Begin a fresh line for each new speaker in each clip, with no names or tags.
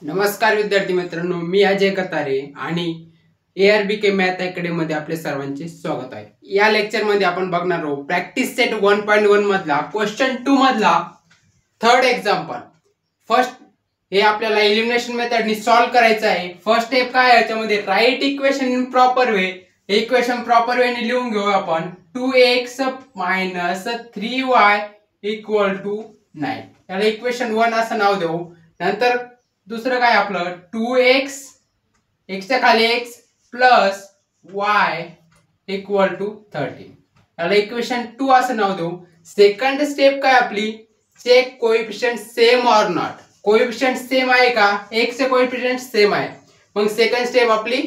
नमस्कार विद्यार्थी मित्रांनो, मी अजय कतारे आणि ARBK मॅथ अकॅडमी मध्ये आपले सर्वांचे स्वागत आहे। या लेक्चर मध्ये आपण बघणार आहोत प्रॅक्टिस सेट 1.1 मधला क्वेश्चन 2 मधला थर्ड एक्झाम्पल। फर्स्ट हे आपल्याला एलिमिनेशन मेथडनी सॉल्व करायचं आहे। फर्स्ट स्टेप काय आहे याच्यामध्ये, right equation in proper way. Equation proper way ने लिहून घेऊ आपण 2x - 3y = 9। याला इक्वेशन 1 असं नाव देऊ। नंतर दुसरं काय आपलं 2x x च्या खाली x प्लस y = 13। याला इक्वेशन 2 असं नाव देऊ। सेकंड स्टेप काय आपली, check coefficient same or not. Coefficient same आहे का, x चे कोएफिशिएंट सेम आहे, मग सेकंड स्टेप आपली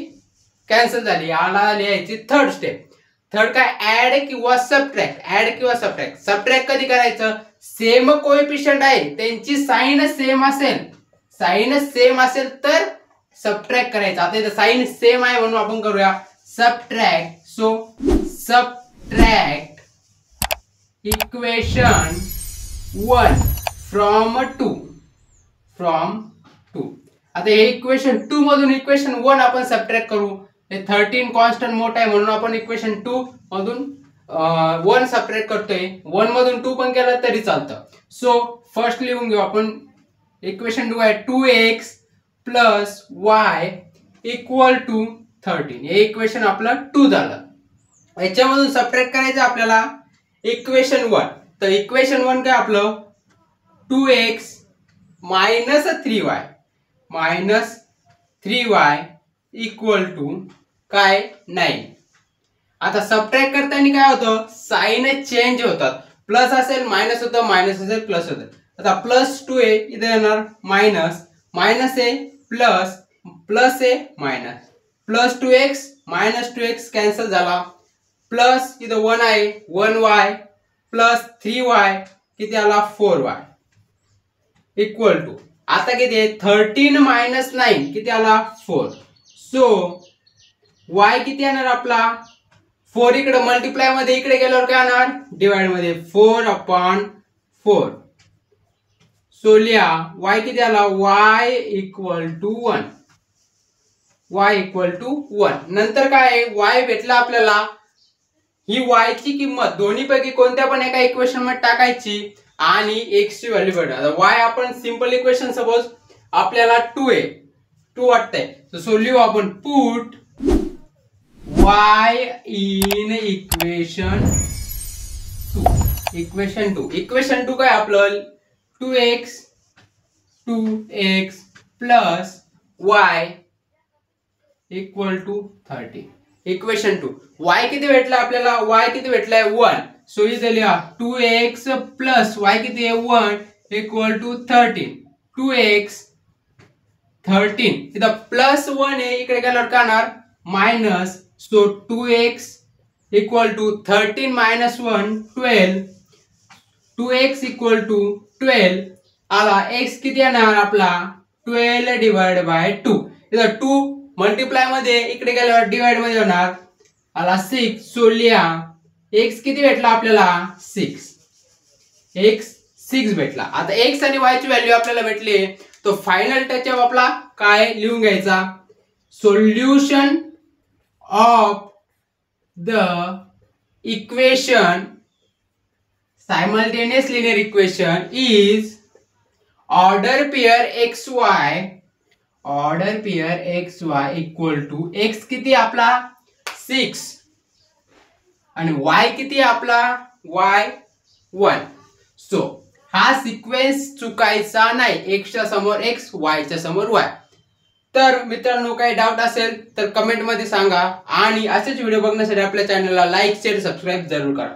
कॅन्सल झाली। याला लिहायची थर्ड स्टेप। थर्ड काय, ऍड किंवा सबट्रॅक्ट। ऍड किंवा सबट्रॅक्ट। सबट्रॅक्ट कधी करायचं, सेम कोएफिशिएंट आहे त्यांची साइन सेम असेल, साइन सेम असेल तर सबट्रॅक्ट करायचं। आता इथे साइन सेम आहे म्हणून आपण करूया subtract. So subtract equation 1 from 2 आता हे इक्वेशन 2 मधून इक्वेशन 1 आपण सबट्रॅक्ट करू। हे 13 कॉन्स्टंट मोठा आहे म्हणून आपण इक्वेशन 2 मधून 1 सबट्रॅक्ट करतोय। 1 मधून 2 पण केलं तरी चालतं। सो फर्स्ट लिहून घेऊ आपण इक्वेशन 2 आहे 2x प्लस y = 13। हे इक्वेशन आपलं 2 झालं। याच्यामधून सबट्रॅक्ट करायचं आपल्याला इक्वेशन 1। तर इक्वेशन 1 काय आपलं 2x - 3y = काय 9। आता सबट्रॅक्ट करताना काय होतं, साइन चेंज होतात। प्लस असेल मायनस होतं, मायनस असेल प्लस होतं। आता प्लस 2a इथे येणार minus, minus a plus, plus a minus, plus 2x minus 2x cancel झाला, प्लस इथे 1 आहे 1y प्लस 3y किती आला 4y = आता किती आहे 13 - 9 किती आला 4। सो y किती येणार आपला 4, इकडे मल्टिप्लाय मध्ये इकडे गेल्यावर काय येणार डिवाइड मध्ये 4/4। सो लिहा y किती आला y = 1, y = 1। नंतर काय आहे y भेटला आपल्याला, ही y ची किंमत दोन्हीपैकी कोणत्या पण एका इक्वेशन मध्ये टाकायची आणि x ची व्हॅल्यू भेटणार। आता y आपण सिंपल इक्वेशन सपोज आपल्याला 2 वाटतंय, सो लिहू आपण put y in equation 2। Equation 2 काय आपलं 2x plus y = 13। Equation 2 y किती भेटला आपल्याला, y किती भेटलाय 1। सो इथे लिहा 2x प्लस y किती आहे 1 = 13। 2x 13 इथं प्लस 1 आहे, इकडे गेल्यावर काय होणार मायनस। So 2x = 13 - 1 12। 2x = 12 आला, x किती येणार आपला 12/2। इथं 2 मल्टिप्लाय मध्ये इकडे गेल्यावर डिवाइड मध्ये होणार आला 6। सो लिहा x किती भेटला आपल्याला 6, x 6 भेटला। आता x आणि y ची व्हॅल्यू आपल्याला भेटली, तो फायनल टच आपला काय लिहून घ्यायचा, solution of the equation simultaneous linear equation is order pair xy = x किती आपला 6 आणि y किती आपला y 1। सो हा सिक्वेन्स चुकायचा नाही, x च्या समोर x y च्या समोर y। तर मित्रांनो काही डाऊट असेल तर कमेंट मध्ये सांगा आणि असेच व्हिडिओ बघण्यासाठी आपल्या चॅनलला लाईक शेअर सबस्क्राइब जरूर करा।